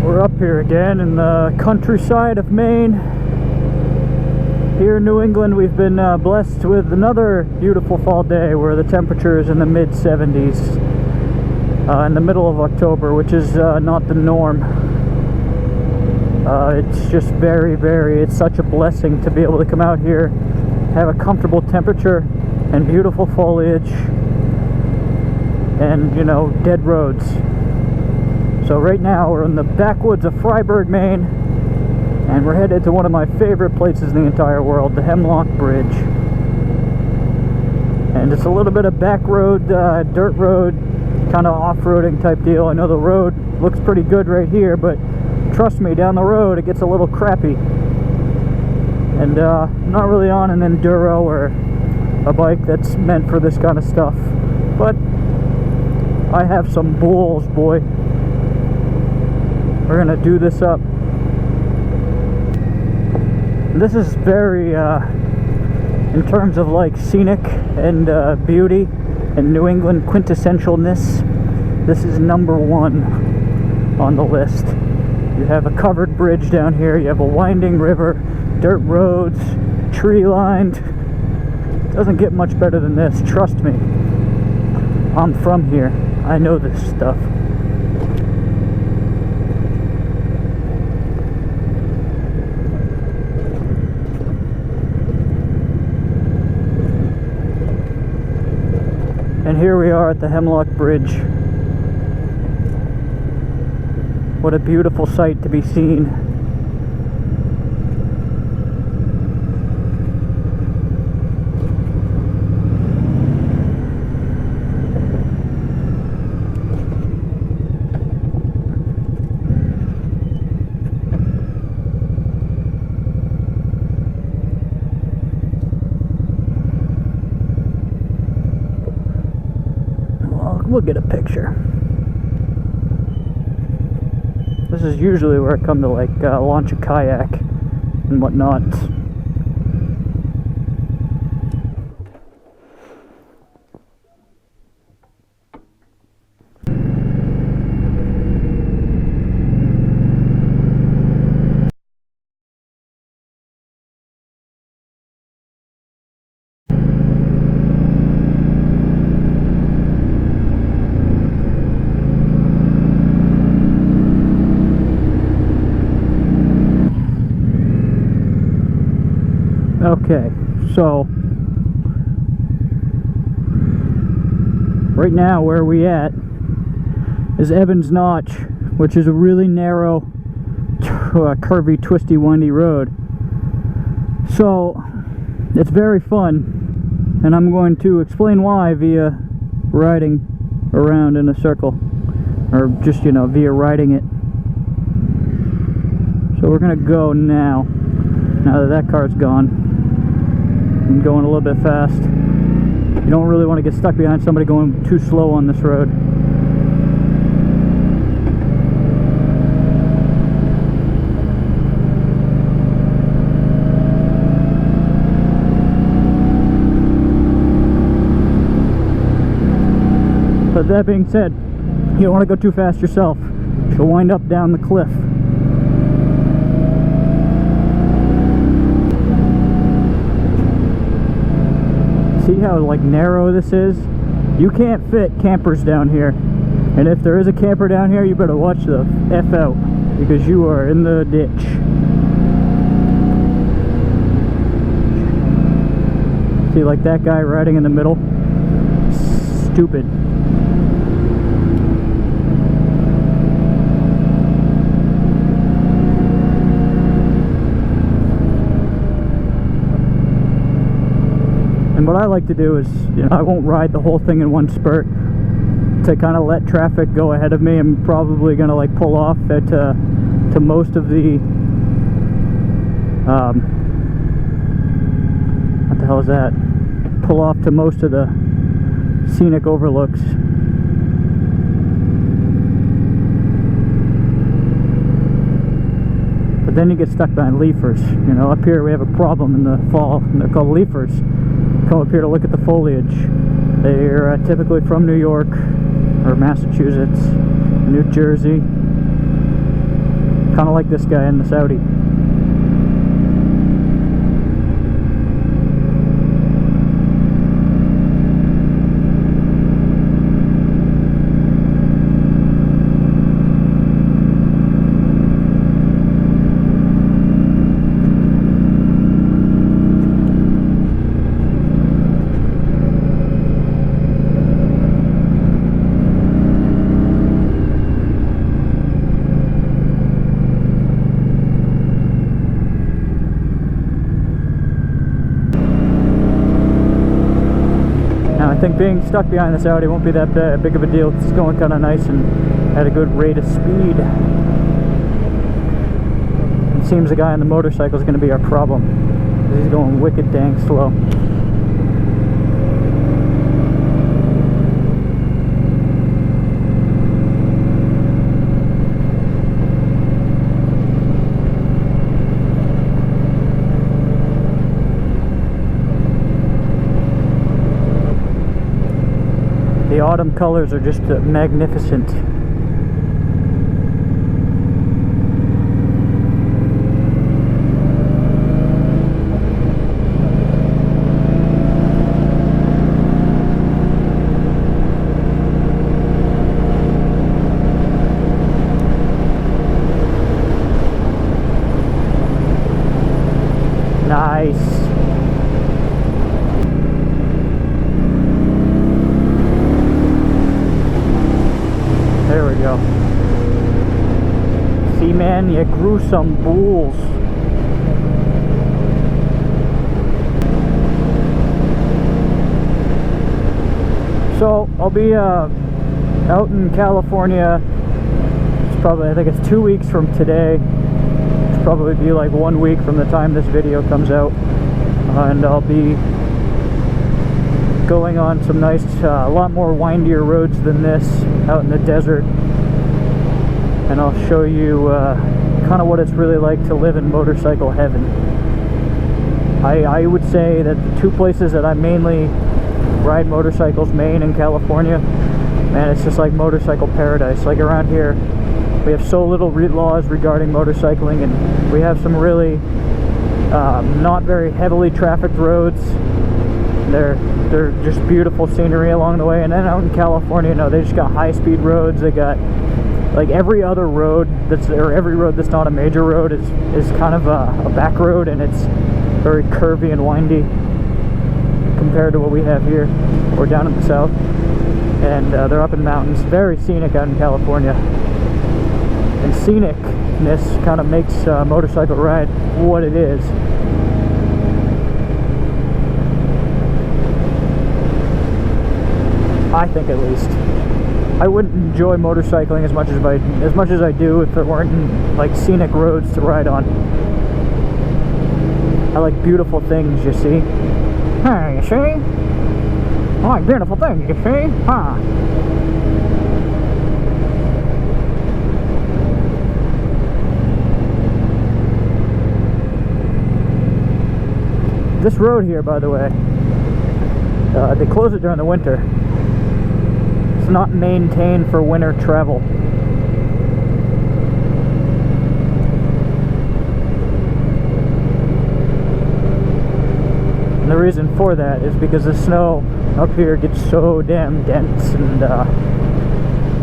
We're up here again in the countryside of Maine. Here in New England, we've been blessed with another beautiful fall day where the temperature is in the mid-70s in the middle of October, which is not the norm. It's just it's such a blessing to be able to come out here, have a comfortable temperature and beautiful foliage and, you know, dead roads. So right now we're in the backwoods of Fryeburg, Maine, and we're headed to one of my favorite places in the entire world, the Hemlock Bridge. And it's a little bit of back road, dirt road, kind of off-roading type deal. I know the road looks pretty good right here, but trust me, down the road it gets a little crappy. And not really on an enduro or a bike that's meant for this kind of stuff. But I have some balls, boy. We're gonna do this up. This is very, in terms of like scenic and beauty and New England quintessentialness, this is #1 on the list. You have a covered bridge down here, you have a winding river, dirt roads, tree lined. Doesn't get much better than this, trust me. I'm from here, I know this stuff. And here we are at the Hemlock Bridge. What a beautiful sight to be seen. We'll get a picture. This is usually where I come to like launch a kayak and whatnot. Okay, so right now where we at is Evans Notch, which is a really narrow, curvy, twisty, windy road. So it's very fun, and I'm going to explain why via riding around in a circle, or just, you know, via riding it. So we're gonna go now that car's gone. I'm going a little bit fast. You don't really want to get stuck behind somebody going too slow on this road. But that being said, you don't want to go too fast yourself. You'll wind up down the cliff. See how like narrow this is? You can't fit campers down here, and if there is a camper down here, you better watch the F out, because you are in the ditch. See, like that guy riding in the middle? Stupid. And what I like to do is, you know, I won't ride the whole thing in one spurt to kind of let traffic go ahead of me. I'm probably going to like pull off at to most of the what the hell is that? Pull off to most of the scenic overlooks. But then you get stuck behind leafers. You know, up here we have a problem in the fall, and they're called leafers. Come up here to look at the foliage. They're typically from New York or Massachusetts, New Jersey. Kind of like this guy in the Saudi. I think being stuck behind this Audi won't be that big of a deal. It's going kind of nice and at a good rate of speed. It seems the guy on the motorcycle is going to be our problem, because he's going wicked dang slow. The autumn colors are just magnificent. Nice. There we go. See, man, you grew some bulls. So I'll be out in California. It's probably, I think it's 2 weeks from today. It's probably be like 1 week from the time this video comes out, and I'll be going on some nice, a lot more windier roads than this out in the desert, and I'll show you kind of what it's really like to live in motorcycle heaven. I would say that the two places that I mainly ride motorcycles, Maine and California, man, it's just like motorcycle paradise. Like around here we have so little laws regarding motorcycling, and we have some really not very heavily trafficked roads. They're just beautiful scenery along the way. And then out in California, no, they just got high-speed roads. They got like every other road every road that's not a major road is kind of a back road, and it's very curvy and windy compared to what we have here or down in the south. And they're up in mountains, very scenic out in California. And scenicness kind of makes a motorcycle ride what it is. I think, at least. I wouldn't enjoy motorcycling as much as I do if there weren't like scenic roads to ride on. I like beautiful things, you see. Hey, you see? I like beautiful things, you see? Huh? This road here, by the way, they close it during the winter. It's not maintained for winter travel. And the reason for that is because the snow up here gets so damn dense and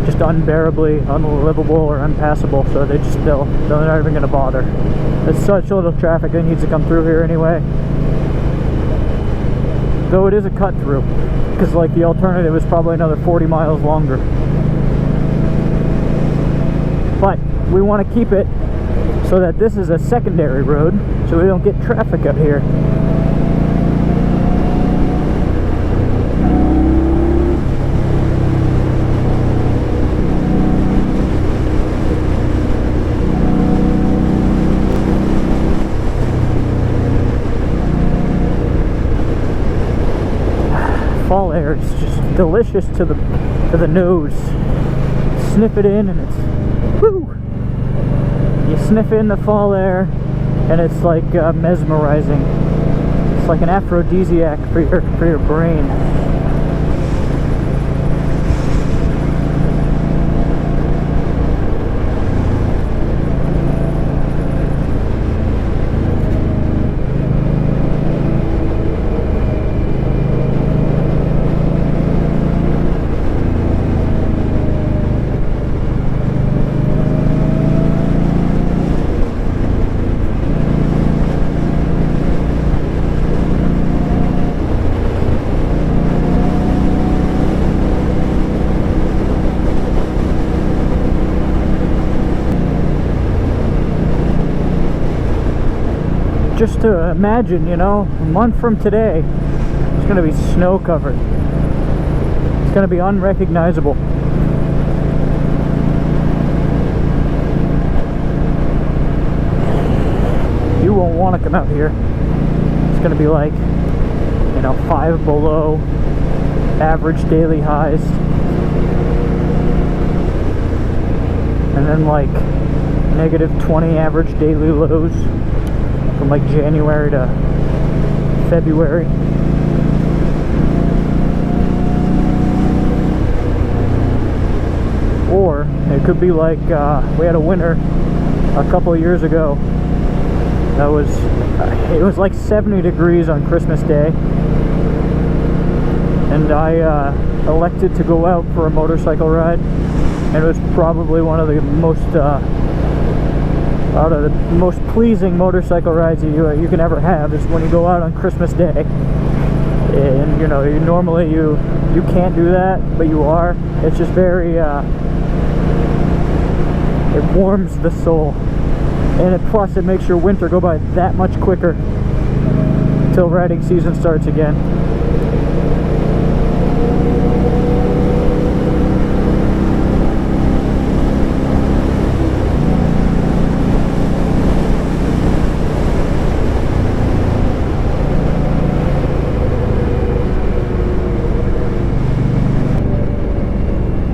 just unbearably unlivable or unpassable, so they're not even going to bother. There's such little traffic that needs to come through here anyway. Though it is a cut through, because like the alternative is probably another 40 miles longer. But we want to keep it so that this is a secondary road, so we don't get traffic up here. Fall air is just delicious to the nose. Sniff it in and it's whoo. You sniff in the fall air and it's like mesmerizing. It's like an aphrodisiac for your brain. just to imagine, you know, a month from today, it's going to be snow covered. It's going to be unrecognizable. You won't want to come out here. It's going to be like, you know, 5 below average daily highs. And then like -20 average daily lows from like January to February. Or it could be like we had a winter a couple of years ago that was it was like 70 degrees on Christmas Day, and I elected to go out for a motorcycle ride, and it was probably one of the most pleasing motorcycle rides you can ever have, is when you go out on Christmas Day. And you know, normally you can't do that, but you are. It's just very it warms the soul, and plus it makes your winter go by that much quicker till riding season starts again.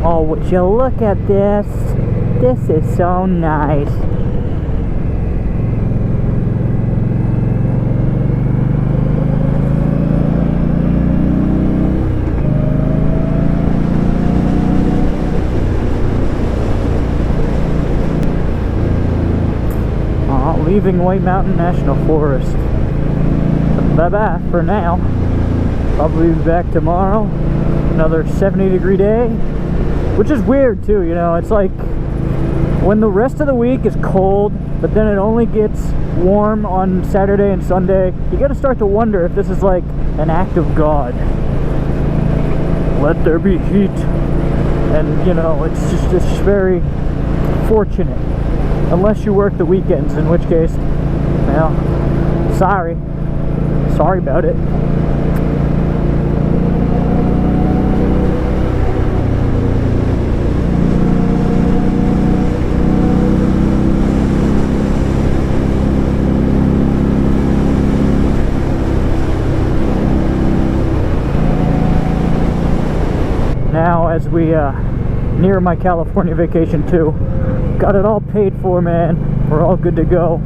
Oh, would you look at this? This is so nice. Leaving White Mountain National Forest. Bye-bye for now. Probably be back tomorrow. Another 70-degree day. Which is weird too, you know, it's like when the rest of the week is cold, but then it only gets warm on Saturday and Sunday, you gotta start to wonder if this is like an act of God. Let there be heat. And, you know, it's just very fortunate. Unless you work the weekends, in which case, well, sorry about it. Now, as we near my California vacation too, got it all paid for, man. We're all good to go.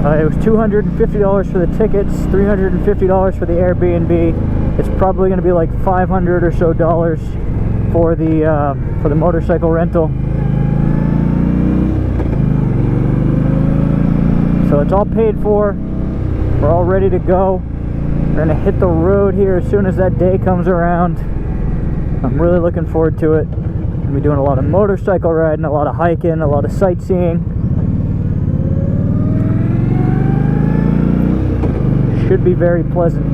It was $250 for the tickets, $350 for the Airbnb. It's probably going to be like $500 or so for the motorcycle rental. So it's all paid for. We're all ready to go. We're going to hit the road here as soon as that day comes around. I'm really looking forward to it. We'll be doing a lot of motorcycle riding, a lot of hiking, a lot of sightseeing. Should be very pleasant.